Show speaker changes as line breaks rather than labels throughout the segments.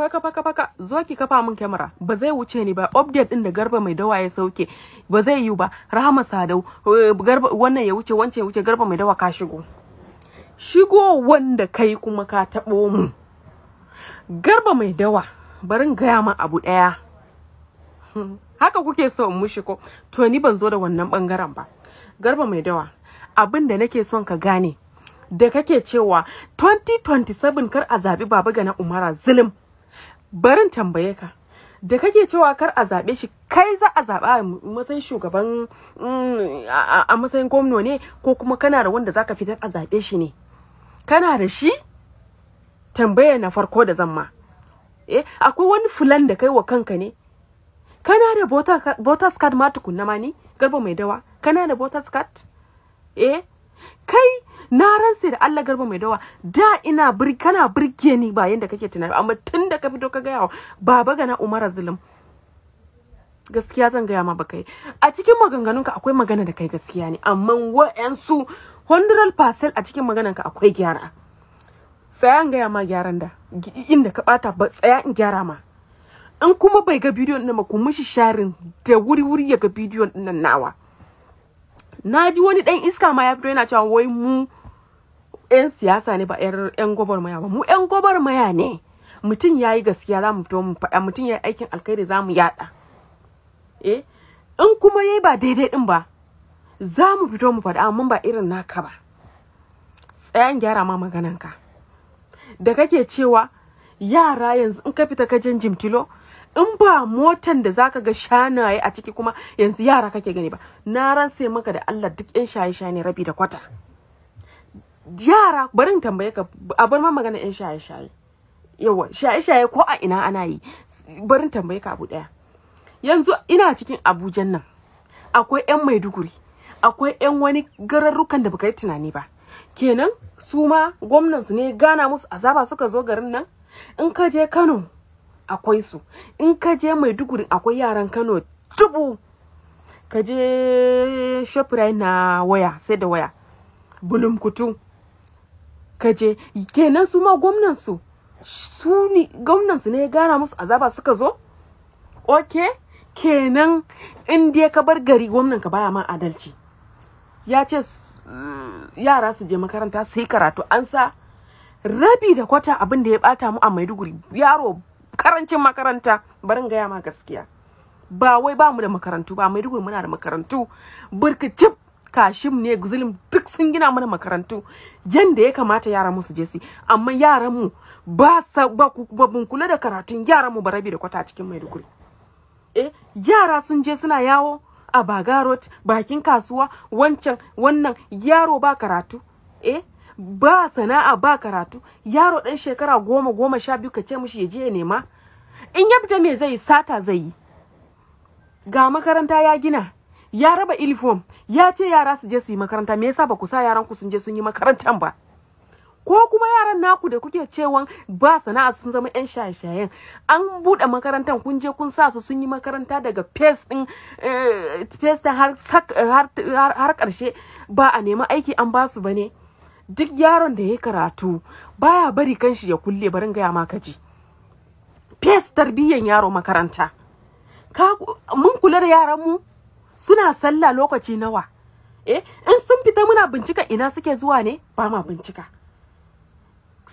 faka zo ki kafa min kyamara ba zai wuce ni ba. Update din da Garba Mai Dawa ya sauke ba zai yi ba. Rahama Sadau Garba wannan ya wuce wancan ya wuce, Garba Mai Dawa ka shigo wanda kai kuma ka tabo mu. Garba Mai Dawa barin gaya ma abu daya. Haka kuke so in mushi ko? To ni ban zo da wannan bangaren ba. Garba Mai Dawa, abin da nake son ka gane da kake cewa 2027 kar a zabi Baba Gana Umara zulum. Barin tambaye ka, da kake cewa kar a zabe shi, kai za a zaba a matsayin shugaban a matsayin gwamna ne, ko kuma kana da wanda zaka fitar a zabe shi ne? Kana da shi? Tambaya na farko da zamma. Akwai wani fulan da kai wa kanka ne? Kana da voters card ma tukunna ma ni? Garba Mai Dawa, kana da voters card? Kai na ransa da Allah Garba Mai Dawa, da ina kana burge ni ba yanda kake tunani, amma tun da ka fito ka ga yawa Baba Gana Umara zulum. Gaskiya zan gaya ma baka yi. A cikin maganganunka akwai magana da kai gaskiya ne, amma wa'yansu 100% a cikin maganarka akwai gyara. Tsaya in gaya ma gyaran da inda ka bata ba, tsaya in gyara ma. In kuma bai ga bidiyon ɗin ba, ku mishi sharing da wuri ya ga bidiyon ɗin nawa. Na ji wani ɗan iska ma ya fito yana cewa wai mu 'yan siyasa ne ba 'yan gwagwarmaya ba. Mu 'yan gwagwarmaya ne. Mutum ya yi gaskiya za mu fito mu faɗa, mutum ya yi aikin alkhairi za mu yaɗa. In kuma ya yi ba daidai ɗin ba, za mu fito mu faɗa, amma ba irin naka ba. Tsayan gyara ma magananka. Da kake cewa yara yanzu in ka fita ka jan jimtilo, in ba motan da zaka ga shanaye a ciki kuma yanzu yara kake gani ba. Na ransa maka da Allah duk 'yan shaye-shaye ne rabi da kwata. Yara bari in tambaye ka, a bar ma magana 'yan shaye-shaye. Yawa shaye-shaye ko a ina ana yi. Bari in tambaye ka abu daya. Yanzu ina cikin Abuja nan. Akwai 'yan Maiduguri, akwai 'yan wani gararrukan da baka yi tunani ba. Kenan su ma gwamnan su ne gana musu azaba suka zo garin nan. In ka je Kano akwai su, in ka je Maiduguri akwai yaran Kano dubu. Ka je Shoprite na waya, sai da waya, Bulumkutu ka je, kenan su ma gwamnan su ne gana musu azaba suka zo. Kenan in dai ka bar gari gwamnan ka baya ma adalci. Ya ce yara su je makaranta sai karatu, an sa rabi da kwata abin da ya bata mu a Maiduguri. Yaro karancin makaranta, barin gaya ma gaskiya. Ba wai ba mu da makarantu ba, Maiduguri muna da makarantu burkicip, Kashim ne, Zulum duk sun gina mana makarantu yanda ya kamata yaran mu su je su, amma yaran mu ba bun kula da karatun yaran mu ba, rabi da kwata cikin Maiduguri. Yara sun je suna yawo a Bagarot, bakin kasuwa, wannan yaro ba karatu. Ba sana'a ba karatu. Yaro dan shekara 10-12 ka ce mishi ya je ya nema, in ya fita me zai sata zai yi. Ga makaranta ya gina, ya raba uniform, ya ce yara su je su yi makaranta. Me yasa ba ku sa yaran ku sun je sun yi makarantan ba? Ko kuma yaran naku da kuke cewa ba sana'a sun zama 'yan shaye-shayen, an buɗe makarantar kun je kun sa su sun yi makaranta daga face din har ƙarshe, ba a nemi aiki an ba su bane. Duk yaron da ya karatu baya bari kanshi ya kulle, barin gaya ma kaji. Face tarbiyyan yaro makaranta. Mun kula da yaran mu suna sallah lokaci nawa? In sun fita muna bincika ina suke zuwa ne? Ba ma bincika.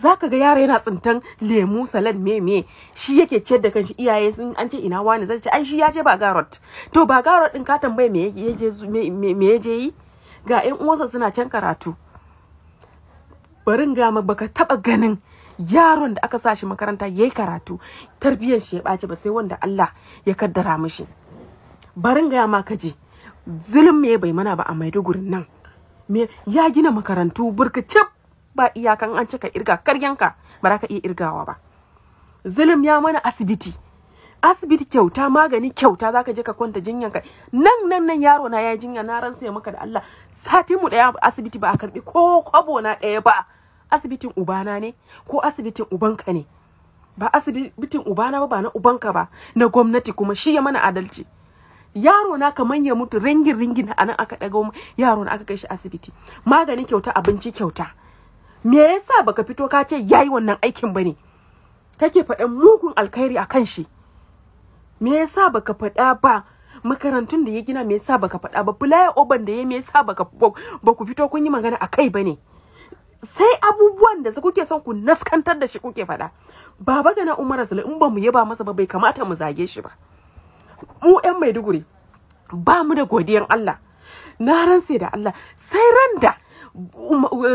Zaka ga yaro yana tsintan lemu, salad, me shi yake ciyar da kanshi. Iyaye sun an ce ina wani, zai ce ai shi ya je Bagarot. To Bagarot din ka tambaye me yaje yi? Ga ƴan uwansa suna can karatu. Barin ga baka taba ganin yaron da aka sa shi makaranta yayi karatu tarbiyyar shi ya ɓaci ba, sai wanda Allah ya kaddara mishi. Barin ga ma kaje zulum me bai mana ba a Maiduguri nan. Me ya gina makarantu burkacip ba iyakan, an cika irga karyanka ba za ka iya irgawa ba. Zulum ya mana asibiti kyauta, magani kyauta, zaka je ka kwanta jinyanka. Nan yaro na yayi jinya, na ransa maka da Allah, sati mu daya asibiti ba a karbi ko kwabo na daya ba. Asibitin ubana ne ko asibitin ubanka ne? Ba asibitin ubana ba na ubanka ba, na gwamnati, kuma shi ya mana adalci. Yaro na kaman ya mutu ringin anan aka daga yaro na aka kai shi asibiti. Magani kyauta, abinci kyauta. Me yasa baka fito ka ce yayi wannan aikin bane? kake faɗan mugun alkhairi akan shi. Me yasa baka faɗa ba? Makarantun da ya gina me yasa baka faɗa ba? Fulaya oban da ya me yasa ba ku fito kun yi magana akai bane? Sai abubuwan da kuke son ku naskantar da shi kuke faɗa. Baba Gana Umar Zulum in ba mu yaba masa ba bai kamata mu zage shi ba. Mu ƴan Maiduguri ba mu da godiyan Allah. Na ransa da Allah sai randa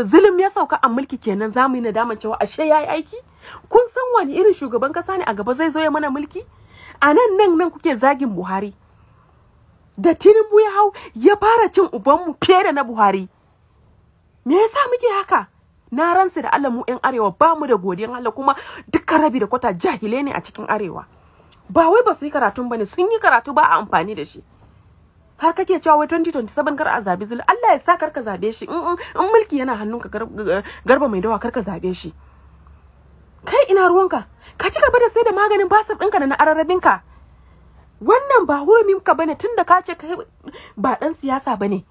Zulum ya sauka a mulki kenan zamu yi nadaman cewa ashe yayi aiki. Kun san wani irin shugaban kasa ne a gaba zai zo ya mana mulki? A nan kuke zagin Buhari. Da Tinubu ya hau ya fara cin ubanmu fiye da na Buhari. Me yasa muke haka? Na ransa da Allah mu ƴan arewa ba mu da godiyan Allah kuma dukkan rabi da kwata jahilai ne a cikin arewa. Ba wai ba su yi karatun bane, sun yi karatu ba a amfani da shi. Har kake cewa wai 2027 kar a zabi Zulum. Allah ya sa karka zabe shi. In mulki yana hannunka Garba Mai Dawa karka zabe shi. Kai ina ruwanka? Ka ci gaba da sai da maganin basir ɗinka da na ararrabinka. Wannan ba huruminka bane tunda ka ce kai ba dan siyasa bane.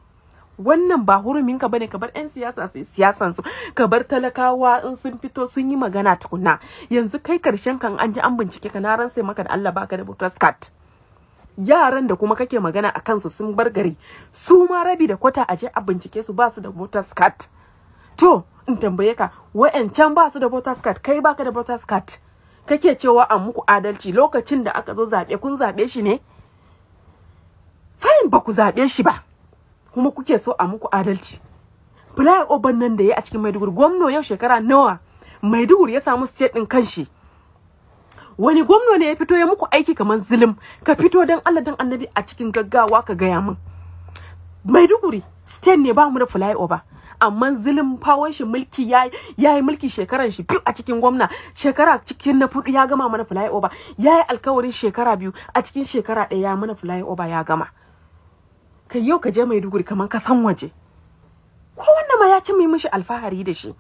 Wannan ba huruminka bane, ka bar 'yan siyasa su siyasan su, ka bar talakawa in sun fito sun yi magana tukuna. Yanzu kai karshen kan an ji an bincike ka na ran sai maka da Allah baka da voters card. Yaran da kuma kake magana a kansu sun bar gari, su ma rabi da kwata aje a bincike su ba su da voters card. To in tambaye ka, wa'ancan ba su da voters card, kai baka da voters card. Kake cewa an muku adalci lokacin da aka zo zabe kun zabe shi ne? Fine ba ku zabe shi ba. Kuma kuke so a muku adalci. Fulaya oban nan da ya a cikin Maiduguri, gwamno yau shekara nawa Maiduguri ya samu state din kanshi. Wani gwamno ne ya fito ya muku aiki kamar Zulum? Ka fito dan Allah dan Annabi a cikin gaggawa ka gaya min. Maiduguri state ne ba mu da fulaya oba. Amma Zulum fawon shi mulki yayi mulki shekaran shi biyu a cikin gwamna, shekara cikin na fudu ya gama mana fulaya oba. Yayi alkawarin shekara biyu a cikin shekara ɗaya ya mana fulaya oba ya gama. Kai yau ka je Maiduguri kaman ka san waje. Ko wannan ma ya ci mai mishi alfahari da shi.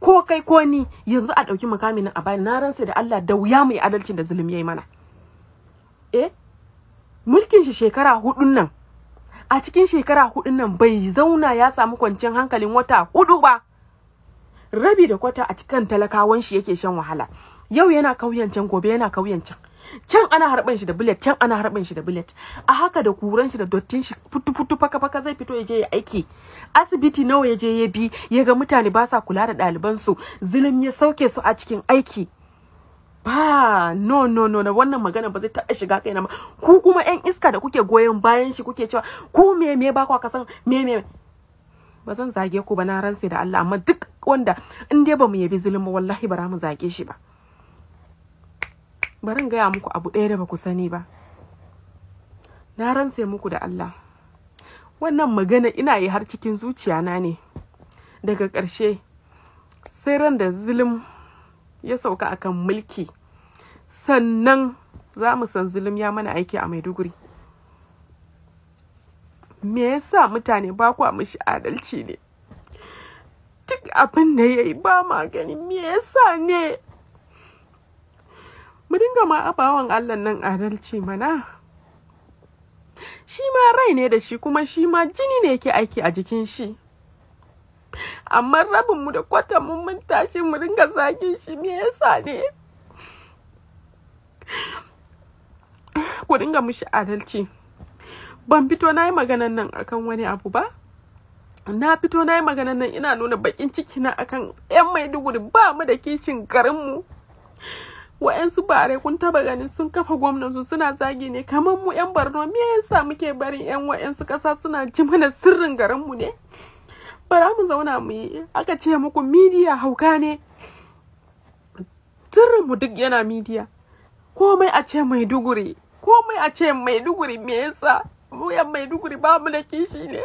Ko kai ko ni yanzu a dauki makamin a bayan na ransa da Allah da wuya mai adalcin da Zulum yayi mana. Mulkin shi shekara hudun nan. A cikin shekara hudun nan bai zauna ya samu kwanciyar hankalin wata hudu ba. Rabi da kwata a cikin talakawan shi yake shan wahala. Yau yana kauyen can, gobe yana kauyen can. Can ana harban shi da bullet, can ana harban shi da bullet. A haka da kuran shi da dottin shi futu faka zai fito ya je ya aiki. Asibiti nawa ya je ya bi, ya ga mutane ba sa kula da ɗaliban su. Zulum ya sauke su a cikin aiki. Ba no wannan magana ba zai taɓa shiga kaina ba. Ku kuma ƴan iska da kuke goyon bayan shi kuke cewa ku me ba ku kasan me. Ba zan zage ku ba na ransa da Allah, amma duk wanda in dai ba mu yabi Zulum wallahi ba za mu zage shi ba. Bari in gaya muku abu ɗaya da ba ku sani ba. Na rantse muku da Allah. Wannan magana ina yi har cikin zuciyana ne. Daga ƙarshe sai ran da Zulum ya sauka akan mulki, sannan za mu san Zulum ya mana aiki a Maiduguri. Me yasa mutane ba ku mishi adalci ne? Duk abin da yayi ba ma gani, me yasa ne? Mu dinga ma abawan Allah nan adalci mana. Shi ma rai ne da shi, kuma shi ma jini ne yake aiki a jikin shi. Amma rabin mu da kwata mun tashi mu dinga zagin shi, me yasa ne? Ku dinga mishi adalci. Ban fito nayi maganan nan akan wani abu ba. Na fito nayi maganan nan ina nuna bakin ciki na akan ƴan Maiduguri ba mu da kishin garin mu. Wa'yansu bare kun taba ganin sun kafa gwamnati suna zagi ne kamar mu ƴan Borno. Me yasa muke barin ƴan wa'yansu ƙasa suna ji mana sirrin garin mu ne? Bara mu zauna mu yi, aka ce muku media hauka ne. Sirrin mu duk yana media. Komai a ce Maiduguri, komai a ce Maiduguri, me yasa? Mu ƴan Maiduguri ba mu da kishi ne?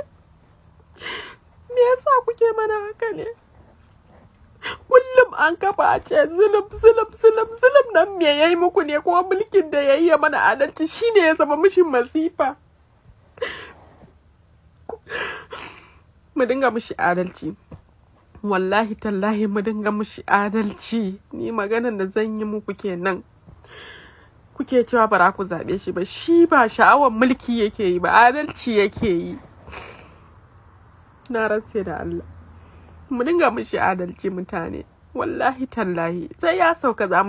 Me yasa kuke mana haka ne? Kullum an kafa a ce Zulum nan me yayi muku ne, kuma mulkin da yayi ya mana adalci shine ya zama mishin masifa. Mu dinga mishi adalci. Wallahi tallahi mu dinga mishi adalci. Ni maganan da zan yi muku kenan. Kuke cewa bara ku zabe shi ba, shi ba sha'awar mulki yake yi ba, adalci yake yi. Na rantse da Allah. Mu dinga mishi adalci mutane. wallahi tallahi sai ya sauka zamu